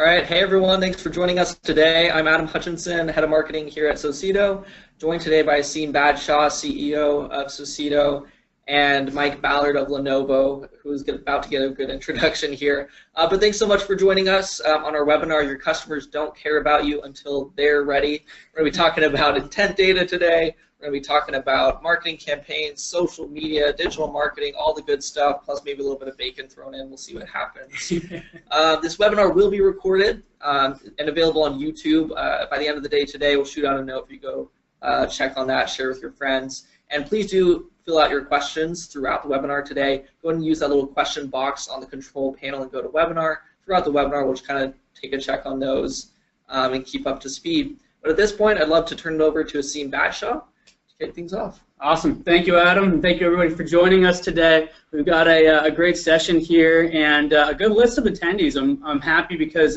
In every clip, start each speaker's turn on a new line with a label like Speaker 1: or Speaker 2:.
Speaker 1: All right, hey everyone, thanks for joining us today. I'm Adam Hutchinson, Head of Marketing here at Socedo, joined today by Aseem Badshah, CEO of Socedo, and Mike Ballard of Lenovo, who's about to get a good introduction here. But thanks so much for joining us on our webinar, Your Customers Don't Care About You Until They're Ready. We're going to be talking about intent data today. We're going to be talking about marketing campaigns, social media, digital marketing, all the good stuff, plus maybe a little bit of bacon thrown in. We'll see what happens. This webinar will be recorded and available on YouTube. By the end of the day today, we'll shoot out a note for you to go check on that, share with your friends. And please do fill out your questions throughout the webinar today. Go ahead and use that little question box on the control panel and go to webinar. Throughout the webinar, we'll just kind of take a check on those and keep up to speed. But at this point, I'd love to turn it over to Aseem Badshah to kick things off.
Speaker 2: Awesome. Thank you, Adam, and thank you, everybody, for joining us today. We've got a great session here and a good list of attendees. I'm happy because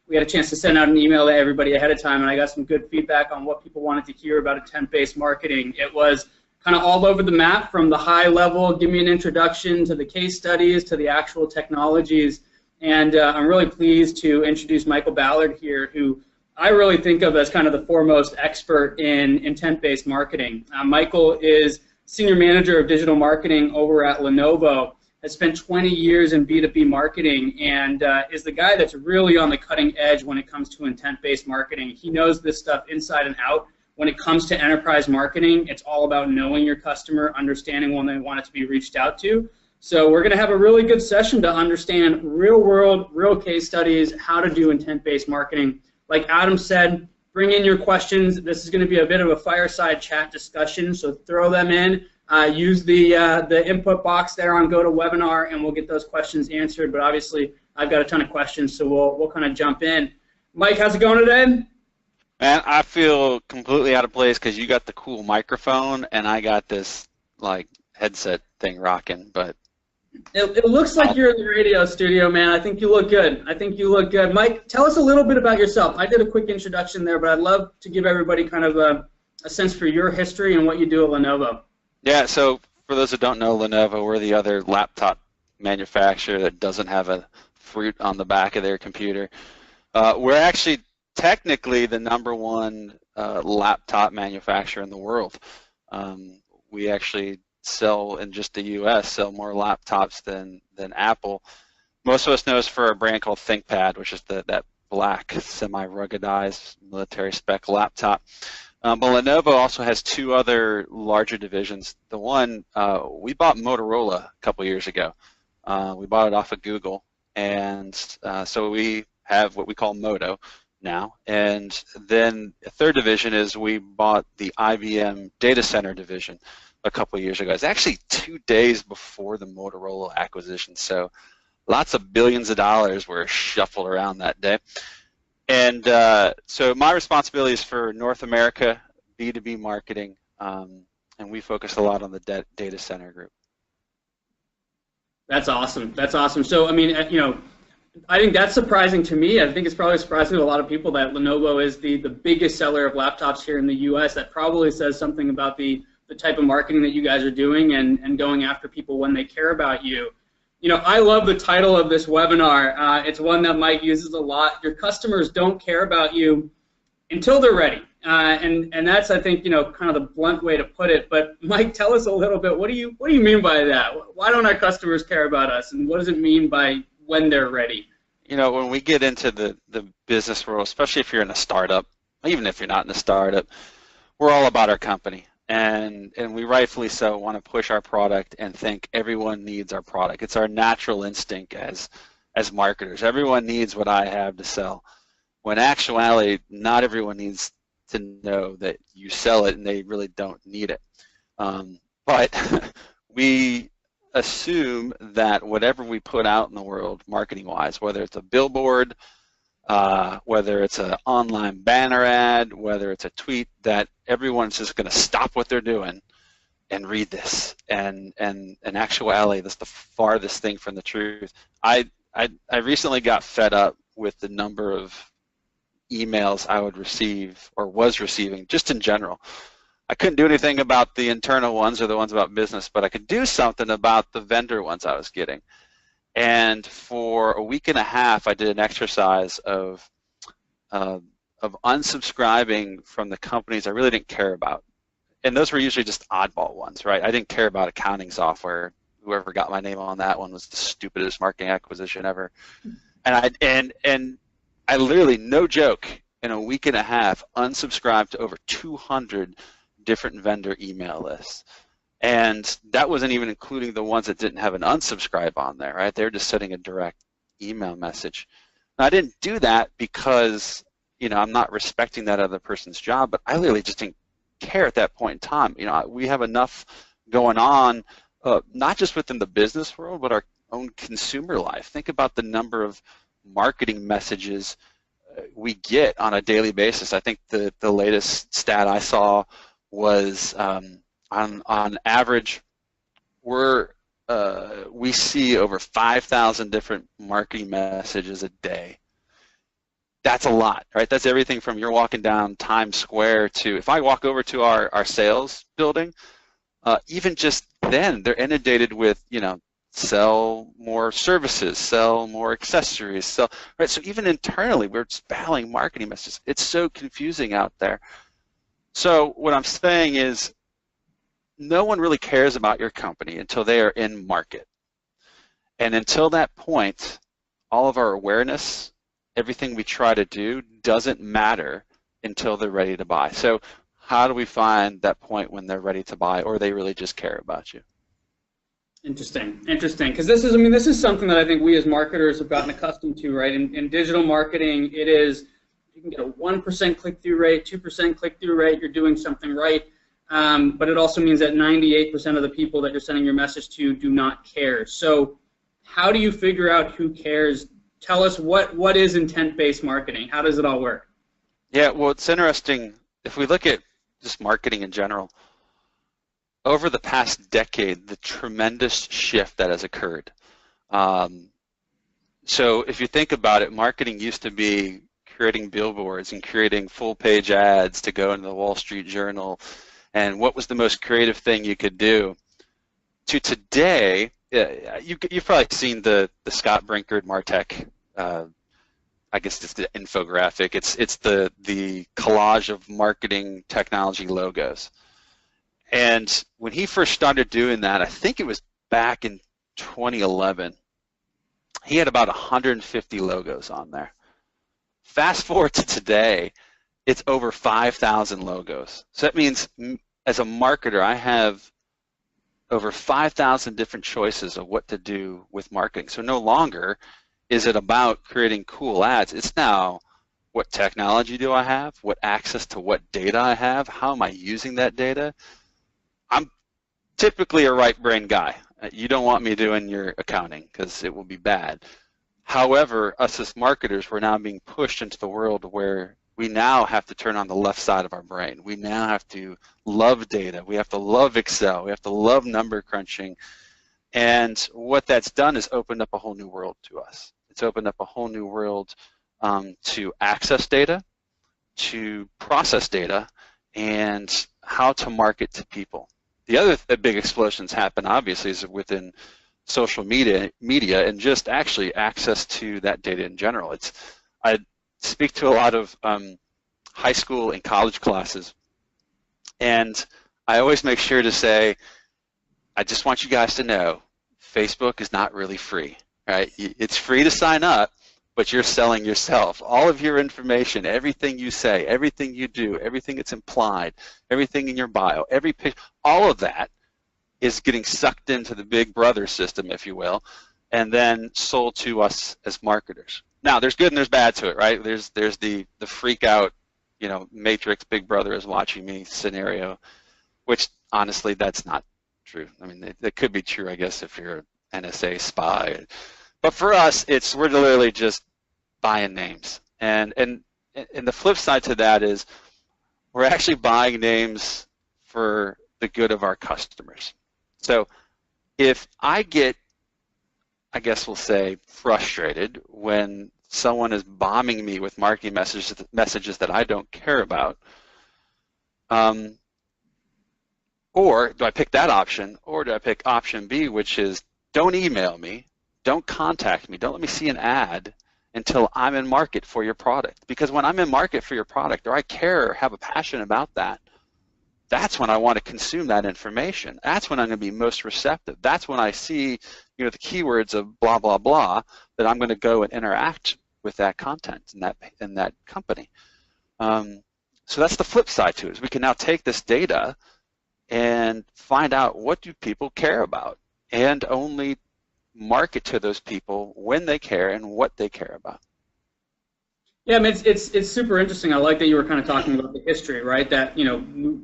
Speaker 2: we had a chance to send out an email to everybody ahead of time, and I got some good feedback on what people wanted to hear about intent-based marketing. It was kind of all over the map, from the high level, give me an introduction, to the case studies, to the actual technologies. And I'm really pleased to introduce Michael Ballard here, who I really think of as kind of the foremost expert in intent-based marketing. Michael is Senior Manager of Digital Marketing over at Lenovo, has spent 20 years in B2B marketing, and is the guy that's really on the cutting edge when it comes to intent-based marketing. He knows this stuff inside and out. When it comes to enterprise marketing, it's all about knowing your customer, understanding when they want it to be reached out to. So we're going to have a really good session to understand real-world, real case studies, how to do intent-based marketing. Like Adam said, bring in your questions. This is going to be a bit of a fireside chat discussion, so throw them in. Use the input box there on GoToWebinar, and we'll get those questions answered. But obviously, I've got a ton of questions, so we'll kind of jump in. Mike, how's it going today?
Speaker 3: Man, I feel completely out of place because you got the cool microphone and I got this like headset thing rocking. But
Speaker 2: it looks like you're in the radio studio, man. I think you look good. I think you look good. Mike, tell us a little bit about yourself. I did a quick introduction there, but I'd love to give everybody kind of a sense for your history and what you do at Lenovo.
Speaker 3: Yeah, so for those that don't know Lenovo, we're the other laptop manufacturer that doesn't have a fruit on the back of their computer. We're actually technically the #1 laptop manufacturer in the world. We actually sell, in just the U.S., sell more laptops than Apple. Most of us know us for a brand called ThinkPad, which is that black semi-ruggedized military spec laptop. But Lenovo also has two other larger divisions. The one, we bought Motorola a couple years ago. We bought it off of Google, and so we have what we call Moto now. And then a third division is we bought the IBM data center division a couple of years ago. It's actually 2 days before the Motorola acquisition, so lots of billions of dollars were shuffled around that day. And so my responsibility is for North America B2B marketing, and we focus a lot on the data center group.
Speaker 2: That's awesome. That's awesome. So, I mean, you know, I think that's surprising to me. I think it's probably surprising to a lot of people that Lenovo is the biggest seller of laptops here in the U.S. That probably says something about the type of marketing that you guys are doing and going after people when they care about you. You know, I love the title of this webinar. It's one that Mike uses a lot. Your customers don't care about you until they're ready. And that's, I think, you know, kind of the blunt way to put it. But Mike, tell us a little bit. What do you mean by that? Why don't our customers care about us? And what does it mean by when they're ready?
Speaker 3: You know, when we get into the business world, especially if you're in a startup, even if you're not in a startup, we're all about our company. And we rightfully so want to push our product and think everyone needs our product. It's our natural instinct as marketers. Everyone needs what I have to sell. When actuality, not everyone needs to know that you sell it and they really don't need it. But we assume that whatever we put out in the world marketing-wise, whether it's a billboard, whether it's an online banner ad, whether it's a tweet, that everyone's just going to stop what they're doing and read this. And in actuality, that's the farthest thing from the truth. I recently got fed up with the number of emails I would receive or was receiving just in general. I couldn't do anything about the internal ones or the ones about business, but I could do something about the vendor ones I was getting. And for a week and a half, I did an exercise of unsubscribing from the companies I really didn't care about. And those were usually just oddball ones, right? I didn't care about accounting software. Whoever got my name on that one was the stupidest marketing acquisition ever. And I literally, no joke, in a week and a half, unsubscribed to over 200 different vendor email lists. And that wasn't even including the ones that didn't have an unsubscribe on there, right? They're just sending a direct email message. Now, I didn't do that because, you know, I'm not respecting that other person's job, but I literally just didn't care at that point in time. You know, we have enough going on, not just within the business world, but our own consumer life. Think about the number of marketing messages we get on a daily basis. I think the latest stat I saw was on average, we see over 5,000 different marketing messages a day. That's a lot, right? That's everything from you're walking down Times Square to, if I walk over to our sales building, even just then they're inundated with, you know, sell more services, sell more accessories, sell, right? So even internally, we're spouting marketing messages. It's so confusing out there. So what I'm saying is, no one really cares about your company until they are in market. And until that point, all of our awareness, everything we try to do doesn't matter until they're ready to buy. So how do we find that point when they're ready to buy, or they really just care about you?
Speaker 2: Interesting, because this is, I mean, this is something that I think we as marketers have gotten accustomed to, right? In digital marketing, it is, you can get a 1% click-through rate, 2% click-through rate, you're doing something right. But it also means that 98% of the people that you're sending your message to do not care. So how do you figure out who cares? Tell us what is intent-based marketing? How does it all work?
Speaker 3: Yeah, well, it's interesting. If we look at just marketing in general, over the past decade, the tremendous shift that has occurred. So if you think about it, marketing used to be creating billboards and creating full-page ads to go into the Wall Street Journal, and what was the most creative thing you could do. To today, you've probably seen the Scott Brinkard Martech, I guess it's the infographic. It's the collage of marketing technology logos. And when he first started doing that, I think it was back in 2011, he had about 150 logos on there. Fast forward to today, it's over 5,000 logos. So that means as a marketer, I have over 5,000 different choices of what to do with marketing. So no longer is it about creating cool ads. It's now, what technology do I have? What access to what data I have? How am I using that data? I'm typically a right brain guy. You don't want me doing your accounting because it will be bad. However, us as marketers, we're now being pushed into the world where we now have to turn on the left side of our brain. We now have to love data. We have to love Excel. We have to love number crunching. And what that's done is opened up a whole new world to us. It's opened up a whole new world to access data, to process data, and how to market to people. The other big explosions happen, obviously, is within social media and just actually access to that data in general. I speak to a lot of high school and college classes, and I always make sure to say, I just want you guys to know, Facebook is not really free, right? It's free to sign up, but you're selling yourself. All of your information, everything you say, everything you do, everything that's implied, everything in your bio, every picture, all of that is getting sucked into the Big Brother system, if you will, and then sold to us as marketers. Now, there's good and there's bad to it, right? There's the freak out, you know, Matrix, Big Brother is watching me scenario, which honestly, that's not true. I mean, it could be true, I guess, if you're an NSA spy. But for us, we're literally just buying names. And the flip side to that is we're actually buying names for the good of our customers. So if I get, I guess we'll say, frustrated when someone is bombing me with marketing messages that I don't care about, or do I pick that option, or do I pick option B, which is don't email me, don't contact me. Don't let me see an ad until I'm in market for your product. Because when I'm in market for your product, or I care or have a passion about that, that's when I want to consume that information. That's when I'm going to be most receptive. That's when I see, the keywords of blah, blah, blah, that I'm going to go and interact with that content in that company. So that's the flip side to it, is we can now take this data and find out what do people care about, and only market to those people when they care and what they care about.
Speaker 2: Yeah, I mean, it's super interesting. I like that you were kind of talking about the history, right? That,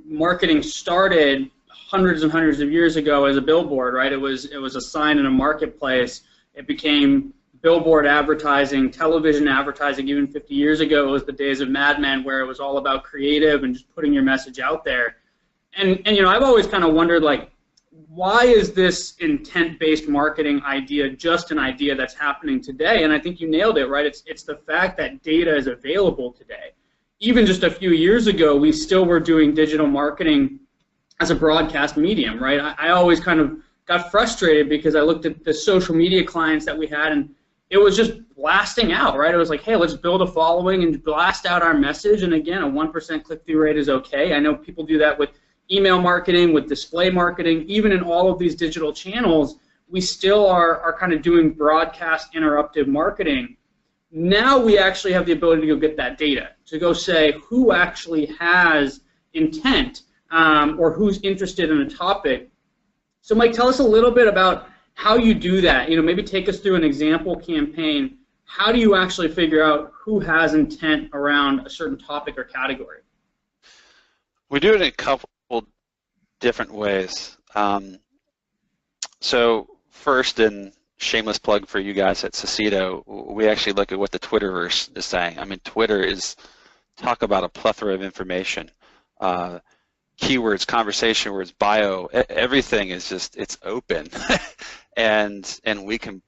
Speaker 2: marketing started hundreds and hundreds of years ago as a billboard, right? It was a sign in a marketplace. It became billboard advertising, television advertising. Even 50 years ago, it was the days of Mad Men, where it was all about creative and just putting your message out there. And I've always kind of wondered, like, why is this intent-based marketing idea just an idea that's happening today? And I think you nailed it, right? It's the fact that data is available today. Even just a few years ago, we still were doing digital marketing as a broadcast medium, right? I always kind of got frustrated because I looked at the social media clients that we had, and it was just blasting out, right? It was like, hey, let's build a following and blast out our message. And again, a 1% click-through rate is okay. I know people do that with email marketing, with display marketing. Even in all of these digital channels, we still are kind of doing broadcast interruptive marketing. Now we actually have the ability to go get that data, to go say who actually has intent or who's interested in a topic. So Mike, tell us a little bit about how you do that. Maybe take us through an example campaign. How do you actually figure out who has intent around a certain topic or category?
Speaker 3: We do it in a couple different ways. So first, in shameless plug for you guys at Socedo, we actually look at what the Twitterverse is saying. I mean, Twitter is, talk about a plethora of information. Keywords, conversation words, bio, everything is just, it's open. and we can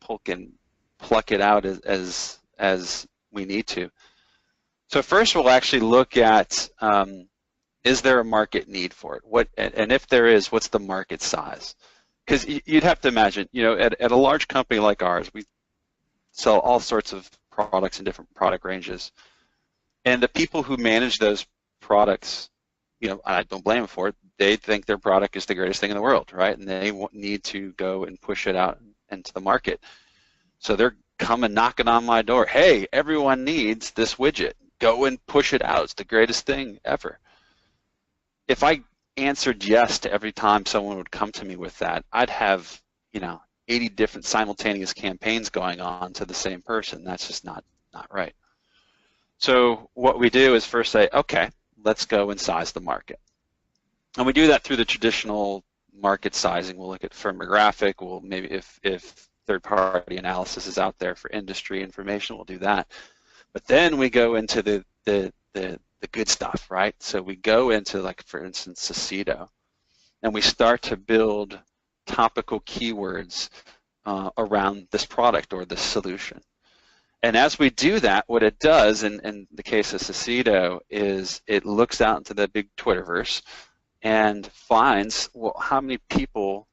Speaker 3: pluck it out as we need to. So first we'll actually look at, is there a market need for it? And if there is, what's the market size? Because you'd have to imagine, at a large company like ours, we sell all sorts of products in different product ranges. And the people who manage those products, I don't blame them for it. They think their product is the greatest thing in the world, right? And they need to go and push it out into the market. So they're coming knocking on my door. Hey, everyone needs this widget. Go and push it out. It's the greatest thing ever. If I answered yes to every time someone would come to me with that, I'd have 80 different simultaneous campaigns going on to the same person. That's just not right. So what we do is first say, okay, let's go and size the market. And we do that through the traditional market sizing. We'll look at firmographic. We'll maybe if third-party analysis is out there for industry information, we'll do that. But then we go into the good stuff, right? So we go into, like, for instance, Socedo, and we start to build topical keywords around this product or this solution. And as we do that, what it does in the case of Socedo is it looks out into the big Twitterverse and finds, well, how many people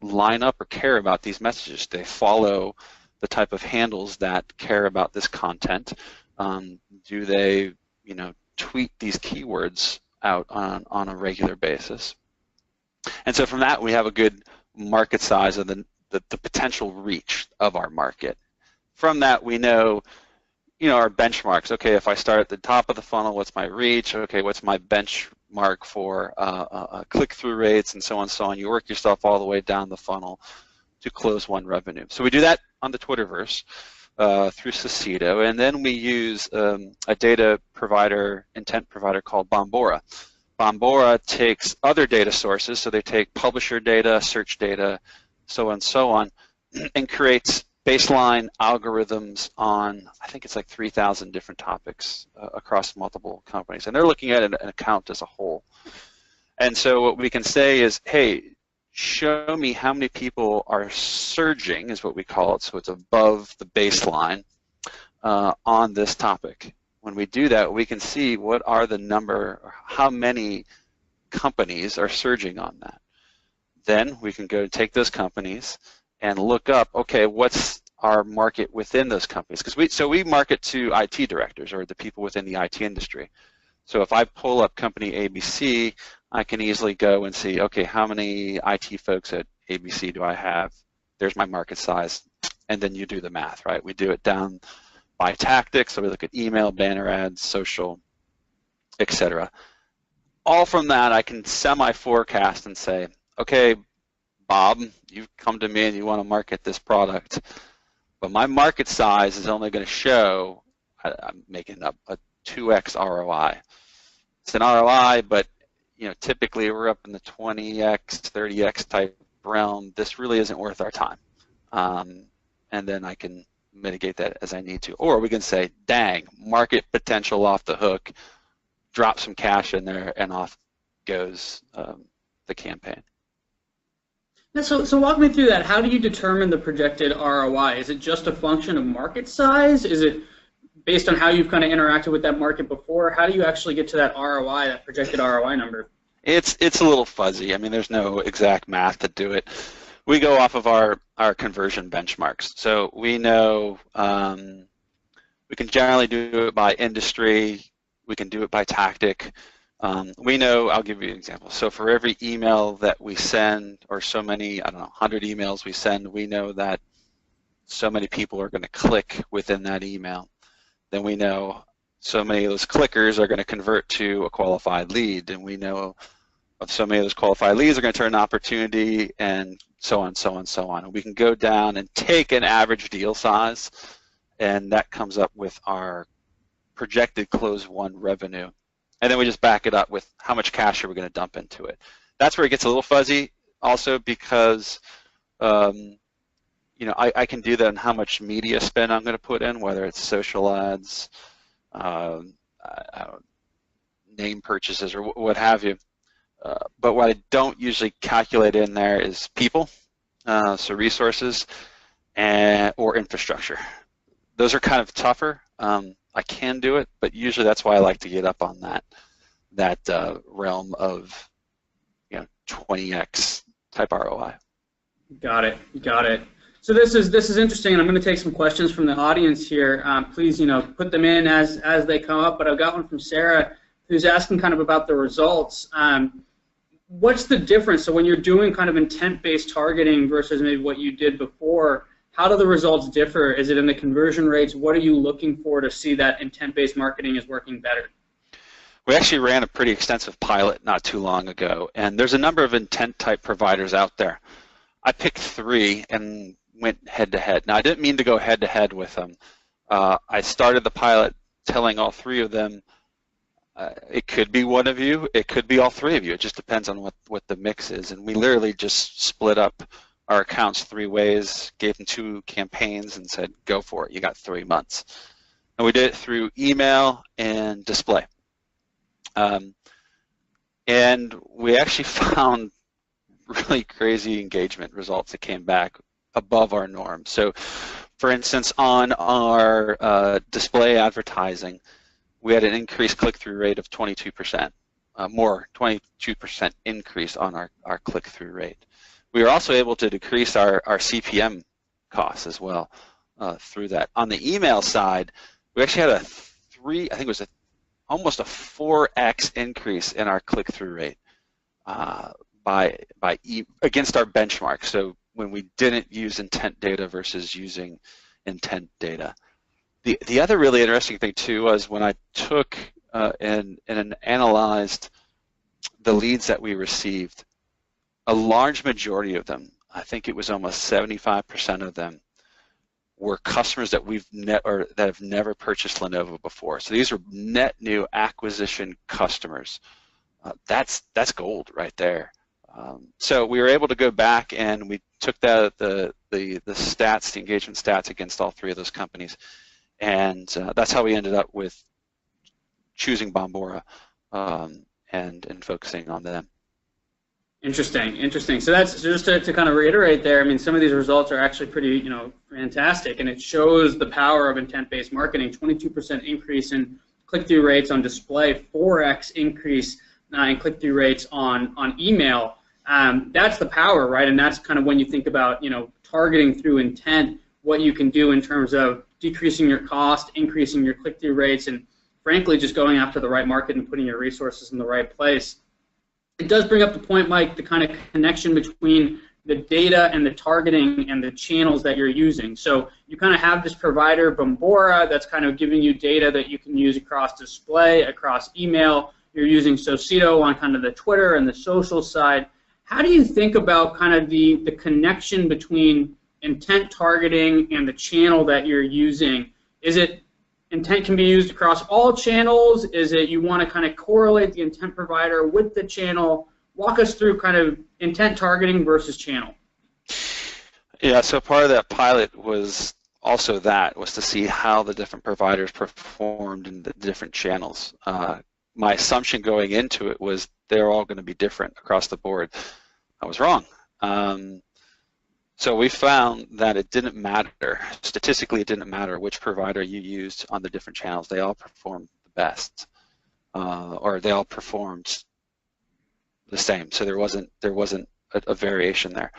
Speaker 3: line up or care about these messages. They follow the type of handles that care about this content. Do they, tweet these keywords out on a regular basis? And so from that, we have a good market size of the potential reach of our market. From that, we know, our benchmarks. Okay, if I start at the top of the funnel, what's my reach? Okay, what's my benchmark for click-through rates, and so on and so on. You work yourself all the way down the funnel to close one revenue. So we do that on the Twitterverse through Socedo, and then we use a data provider, intent provider called Bombora. Bombora takes other data sources, so they take publisher data, search data, so on and so on, and creates baseline algorithms on, I think it's like 3,000 different topics across multiple companies. And they're looking at an account as a whole. And so what we can say is, hey, show me how many people are surging, is what we call it, so it's above the baseline on this topic. When we do that, we can see what are the number, or how many companies are surging on that. Then we can go take those companies and look up, okay, what's our market within those companies, because we market to IT directors or the people within the IT industry. So if I pull up company ABC, I can easily go and see, okay, how many IT folks at ABC do I have? There's my market size, and then you do the math, right? We do it down by tactics, so we look at email, banner ads, social, etc. All from that, I can semi-forecast and say, okay, Bob, you've come to me and you want to market this product, but my market size is only going to show, I'm making up, a 2x ROI. It's an ROI, but typically we're up in the 20x, 30x type realm. This really isn't worth our time. And then I can mitigate that as I need to. Or we can say, dang, market potential off the hook, drop some cash in there, and off goes the campaign.
Speaker 2: So walk me through that. How do you determine the projected ROI? Is it just a function of market size? Is it based on how you've kind of interacted with that market before? How do you actually get to that ROI, that projected ROI number?
Speaker 3: It's a little fuzzy. I mean, there's no exact math to do it. We go off of our conversion benchmarks. So we know we can generally do it by industry. We can do it by tactic. We know, I'll give you an example. So for every email that we send, or so many, 100 emails we send, we know that so many people are going to click within that email. Then we know so many of those clickers are going to convert to a qualified lead, and we know so many of those qualified leads are going to turn an opportunity, and so on, so on, so on. And we can go down and take an average deal size, and that comes up with our projected close one revenue. And then we just back it up with how much cash are we going to dump into it. That's where it gets a little fuzzy also, because I can do that on how much media spend I'm going to put in, whether it's social ads, name purchases, or what have you. But what I don't usually calculate in there is people, so resources, or infrastructure. Those are kind of tougher. I can do it, but usually that's why I like to get up on that realm of 20x type ROI.
Speaker 2: Got it. So this is interesting, and I'm going to take some questions from the audience here. Please, put them in as they come up. But I've got one from Sarah, who's asking kind of about the results. What's the difference? So when you're doing kind of intent-based targeting versus maybe what you did before, how do the results differ? Is it in the conversion rates? What are you looking for to see that intent-based marketing is working better?
Speaker 3: We actually ran a pretty extensive pilot not too long ago, and there's a number of intent-type providers out there. I picked 3 and went head-to-head. Now, I didn't mean to go head-to-head with them. I started the pilot telling all 3 of them, it could be one of you, it could be all 3 of you. It just depends on what the mix is. And we literally just split up our accounts 3 ways, gave them 2 campaigns, and said, go for it. You got 3 months. And we did it through email and display. And we actually found really crazy engagement results that came back above our norm. So, for instance, on our display advertising, we had an increased click-through rate of 22%, 22% increase on our click-through rate. We were also able to decrease our CPM costs as well through that. On the email side, we actually had almost a 4x increase in our click-through rate against our benchmark. So when we didn't use intent data versus using intent data. The other really interesting thing too was when I took and analyzed the leads that we received, a large majority of them, I think it was almost 75% of them, were customers that that have never purchased Lenovo before. So these are net new acquisition customers. That's gold right there. So we were able to go back and we took the stats, the engagement stats against all 3 of those companies, and that's how we ended up with choosing Bombora and focusing on them.
Speaker 2: Interesting. So that's just to kind of reiterate there. I mean, some of these results are actually pretty, fantastic, and it shows the power of intent-based marketing. 22% increase in click-through rates on display, 4x increase in click-through rates on email. That's the power, right? And that's kind of when you think about, targeting through intent. what you can do in terms of decreasing your cost, increasing your click-through rates, and frankly, just going after the right market and putting your resources in the right place. It does bring up the point, Mike, the kind of connection between the data and the targeting and the channels that you're using. So you kind of have this provider, Bombora, that's kind of giving you data that you can use across display, across email. You're using Socedo on kind of the Twitter and the social side. How do you think about kind of the connection between intent targeting and the channel that you're using? Is it intent can be used across all channels? Is it you want to kind of correlate the intent provider with the channel? Walk us through kind of intent targeting versus channel.
Speaker 3: Yeah, so part of that pilot was also was to see how the different providers performed in the different channels. My assumption going into it was they're all going to be different across the board. I was wrong. So we found that it didn't matter. Statistically, it didn't matter which provider you used on the different channels. They all performed the best, or they all performed the same. So there wasn't a variation there.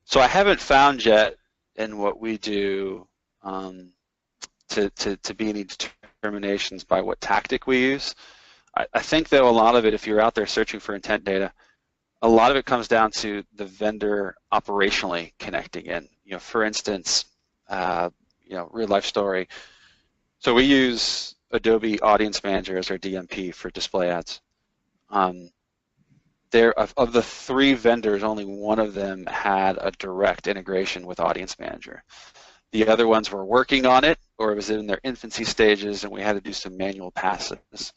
Speaker 3: So I haven't found yet in what we do to be any determinations by what tactic we use. I think though a lot of it, if you're out there searching for intent data, a lot of it comes down to the vendor operationally connecting in. You know, for instance, real life story. So we use Adobe Audience Manager as our DMP for display ads. Of the 3 vendors, only one of them had a direct integration with Audience Manager. The other ones were working on it, or it was in their infancy stages, and we had to do some manual passes.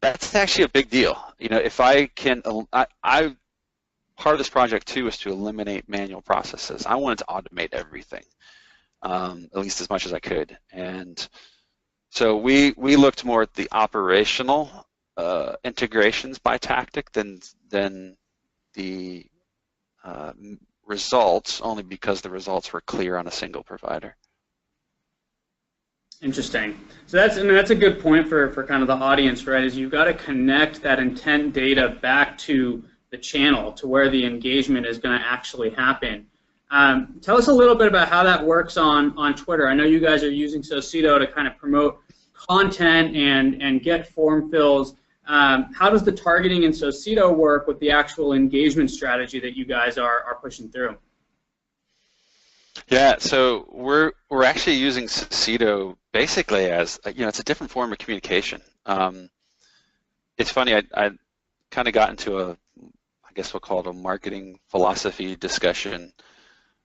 Speaker 3: That's actually a big deal. You know, if I can, part of this project too is to eliminate manual processes. I wanted to automate everything, at least as much as I could. And so we looked more at the operational integrations by tactic than the results, only because the results were clear on a single provider.
Speaker 2: Interesting. So that's a good point for kind of the audience, right? Is you've got to connect that intent data back to the channel, to where the engagement is going to actually happen. Tell us a little bit about how that works on Twitter. I know you guys are using Socedo to kind of promote content and get form fills. How does the targeting in Socedo work with the actual engagement strategy that you guys are pushing through?
Speaker 3: Yeah, so we're actually using Socedo basically as, it's a different form of communication. It's funny, I kind of got into I guess we'll call it a marketing philosophy discussion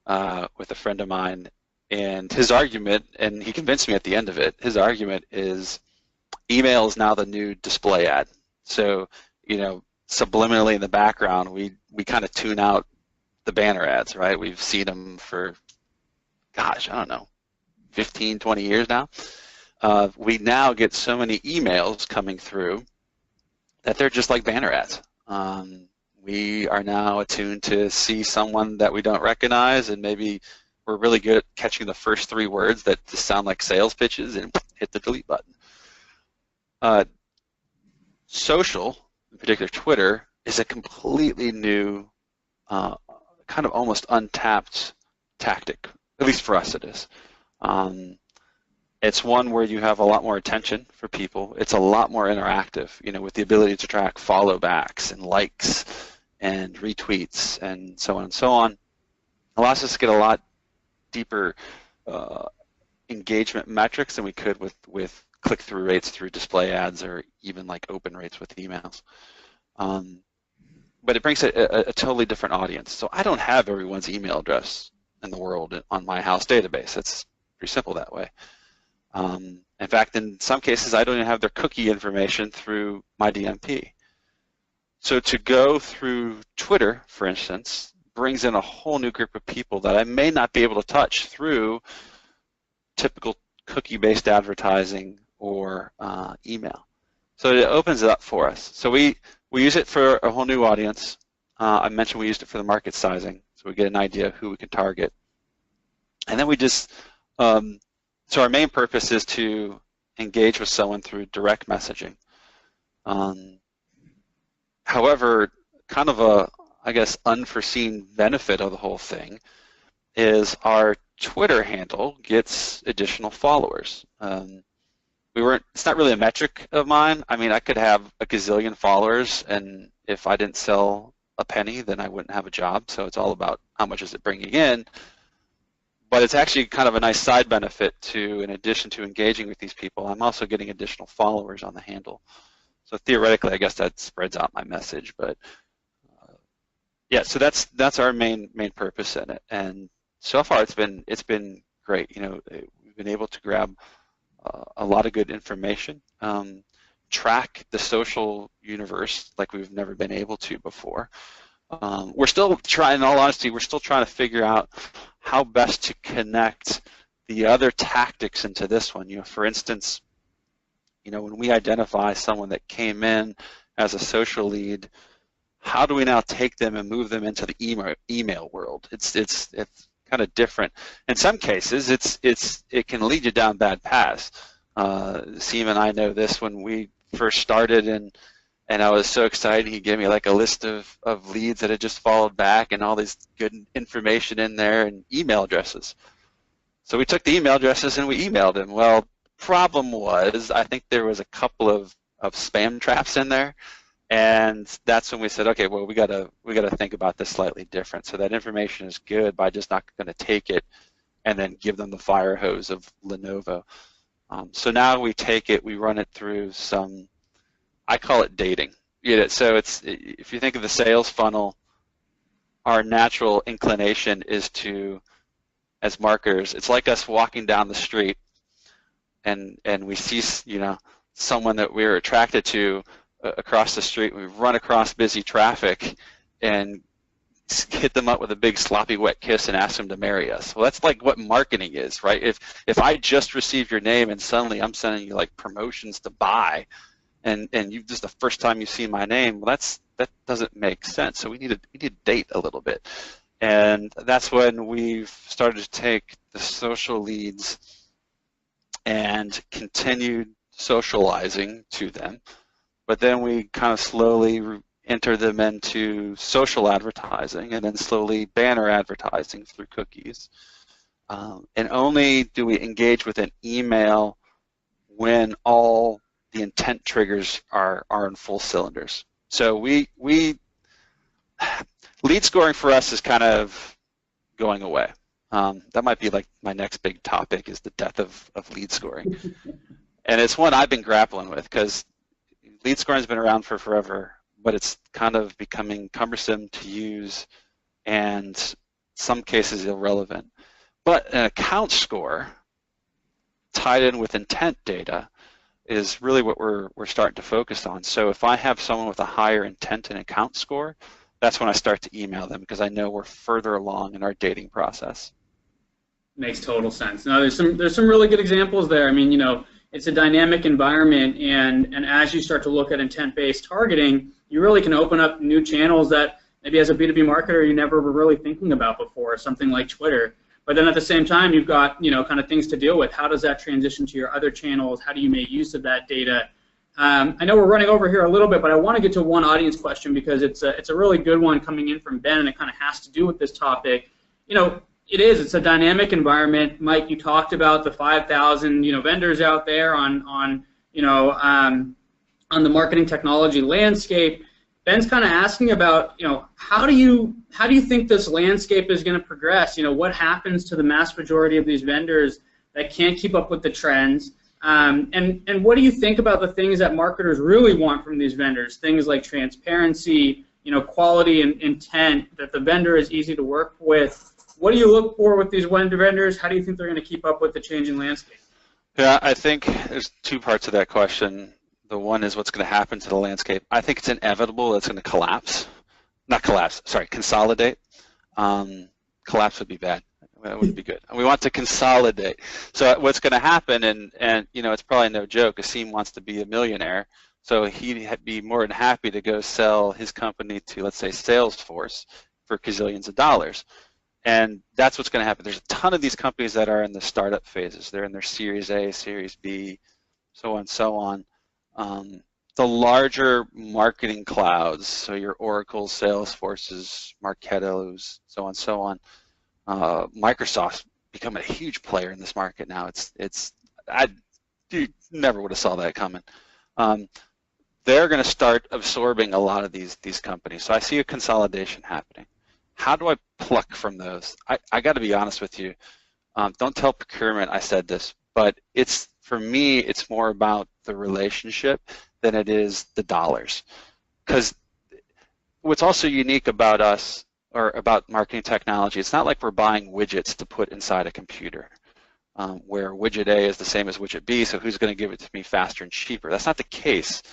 Speaker 3: with a friend of mine, and his argument, and he convinced me at the end of it, his argument is email is now the new display ad. So, subliminally in the background, we kind of tune out the banner ads, right? We've seen them for, gosh, I don't know, 15, 20 years now. We now get so many emails coming through that they're just like banner ads. We are now attuned to see someone that we don't recognize, and maybe we're really good at catching the first 3 words that just sound like sales pitches and hit the delete button. Social, in particular Twitter, is a completely new, kind of almost untapped tactic. At least for us it is. It's one where you have a lot more attention for people. It's a lot more interactive, with the ability to track follow backs and likes and retweets and so on and so on. It allows us to get a lot deeper engagement metrics than we could with click-through rates through display ads, or even like open rates with emails. But it brings a totally different audience. So I don't have everyone's email address in the world on my house database. It's pretty simple that way. In fact, in some cases, I don't even have their cookie information through my DMP. So to go through Twitter, for instance, brings in a whole new group of people that I may not be able to touch through typical cookie-based advertising or email. So it opens it up for us. So we use it for a whole new audience. I mentioned we used it for the market sizing, so we get an idea of who we can target. And then we just, so our main purpose is to engage with someone through direct messaging. However, kind of a, I guess, unforeseen benefit of the whole thing is our Twitter handle gets additional followers. It's not really a metric of mine. I mean, I could have a gazillion followers, and if I didn't sell a penny, then I wouldn't have a job. So it's all about how much is it bringing in. But it's actually kind of a nice side benefit to, in addition to engaging with these people, I'm also getting additional followers on the handle. So theoretically, I guess that spreads out my message. But yeah, so that's our main purpose in it. And so far, it's been great. You know, we've been able to grab a lot of good information, track the social universe like we've never been able to before. We're still trying, in all honesty, we're still trying to figure out how best to connect the other tactics into this one. You know, for instance, you know, when we identify someone that came in as a social lead, how do we now take them and move them into the email world? It's kind of different. In some cases, it can lead you down bad paths. Aseem and I know this when we first started, and I was so excited. He gave me like a list of leads that had just followed back and all this good information in there and email addresses. So we took the email addresses and we emailed him. Well, problem was, I think there was a couple of spam traps in there, and that's when we said, okay, well, we gotta think about this slightly different. So that information is good, but I'm just not going to take it and then give them the fire hose of Lenovo. So now we take it, we run it through some, I call it dating. You know, so it's, if you think of the sales funnel, our natural inclination is to, as marketers, it's like us walking down the street and we see, you know, someone that we're attracted to across the street. We run across busy traffic and hit them up with a big sloppy wet kiss and ask them to marry us. Well, that's like what marketing is, right? If I just received your name and suddenly I'm sending you like promotions to buy, and you just the first time you see my name, well, that doesn't make sense. So we need to date a little bit, and that's when we've started to take the social leads and continued socializing to them, but then we kind of slowly enter them into social advertising and then slowly banner advertising through cookies. And only do we engage with an email when all the intent triggers are in full cylinders. So we lead scoring for us is kind of going away. That might be like my next big topic, is the death of lead scoring. And it's one I've been grappling with, because lead scoring has been around for forever, but it's kind of becoming cumbersome to use and some cases irrelevant. But an account score tied in with intent data is really what we're starting to focus on. So if I have someone with a higher intent and account score, that's when I start to email them, because I know we're further along in our dating process. Makes total sense.
Speaker 2: Now, there's some really good examples there. I mean, you know, it's a dynamic environment, and as you start to look at intent-based targeting, you really can open up new channels that maybe as a B2B marketer you never were really thinking about before, something like Twitter. But then at the same time, you've got, you know, kind of things to deal with. How does that transition to your other channels? How do you make use of that data? I know we're running over here a little bit, but I want to get to one audience question, because it's a really good one coming in from Ben, and it kind of has to do with this topic. You know, it's a dynamic environment. Mike, you talked about the 5,000 vendors out there on the marketing technology landscape. Ben's kind of asking about, how do you think this landscape is going to progress? What happens to the mass majority of these vendors that can't keep up with the trends? And what do you think about the things that marketers really want from these vendors? Things like transparency, quality and intent, that the vendor is easy to work with. What do you look for with these vendors? How do you think they're going to keep up with the changing landscape?
Speaker 3: Yeah, I think there's two parts of that question. The one is what's going to happen to the landscape. I think it's inevitable it's going to collapse. Not collapse, sorry, consolidate. Collapse would be bad. That wouldn't be good. We want to consolidate. So what's going to happen, and it's probably no joke, Aseem wants to be a millionaire, so he'd be more than happy to go sell his company to, let's say, Salesforce for gazillions of dollars. And that's what's going to happen. There's a ton of these companies that are in the startup phases. They're in their Series A, Series B, so on and so on. The larger marketing clouds, so your Oracle, Salesforces, Marketos, so on and so on, Microsoft's becoming a huge player in this market now. You never would have saw that coming. They're going to start absorbing a lot of these companies. So I see a consolidation happening. How do I pluck from those? I got to be honest with you. Don't tell procurement I said this, but for me, it's more about the relationship than it is the dollars. Because what's also unique about us, or about marketing technology, it's not like we're buying widgets to put inside a computer, where widget A is the same as widget B, so who's going to give it to me faster and cheaper? That's not the case.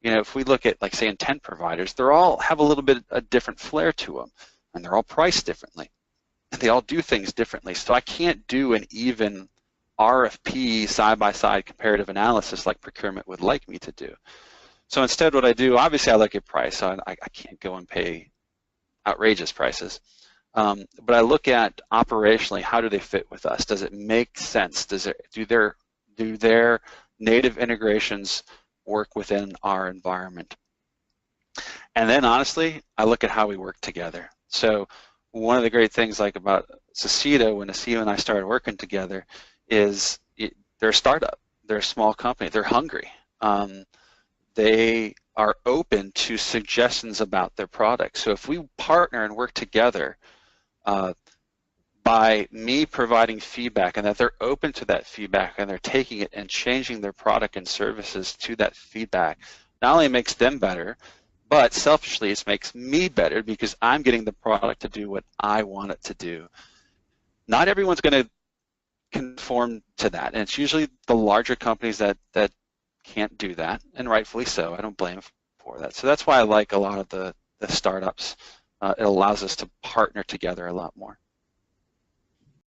Speaker 3: If we look at, like, say, intent providers, they all have a little bit a different flair to them, and they're all priced differently. They all do things differently, so I can't do an even RFP side-by-side comparative analysis like procurement would like me to do. So instead, what I do, obviously I look at price, so I can't go and pay outrageous prices, but I look at operationally, how do they fit with us? Does it make sense? Do their native integrations work within our environment? And then honestly, I look at how we work together. So one of the great things about Socedo, when Aseem and I started working together, is they're a startup, they're a small company, they're hungry. They are open to suggestions about their product. So if we partner and work together, by me providing feedback, and that they're open to that feedback and they're taking it and changing their product and services to that feedback, not only makes them better, but selfishly it makes me better because I'm getting the product to do what I want it to do. Not everyone's going to conform to that, and it's usually the larger companies that can't do that, and rightfully so. I don't blame them for that. So that's why I like a lot of the startups. It allows us to partner together a lot more.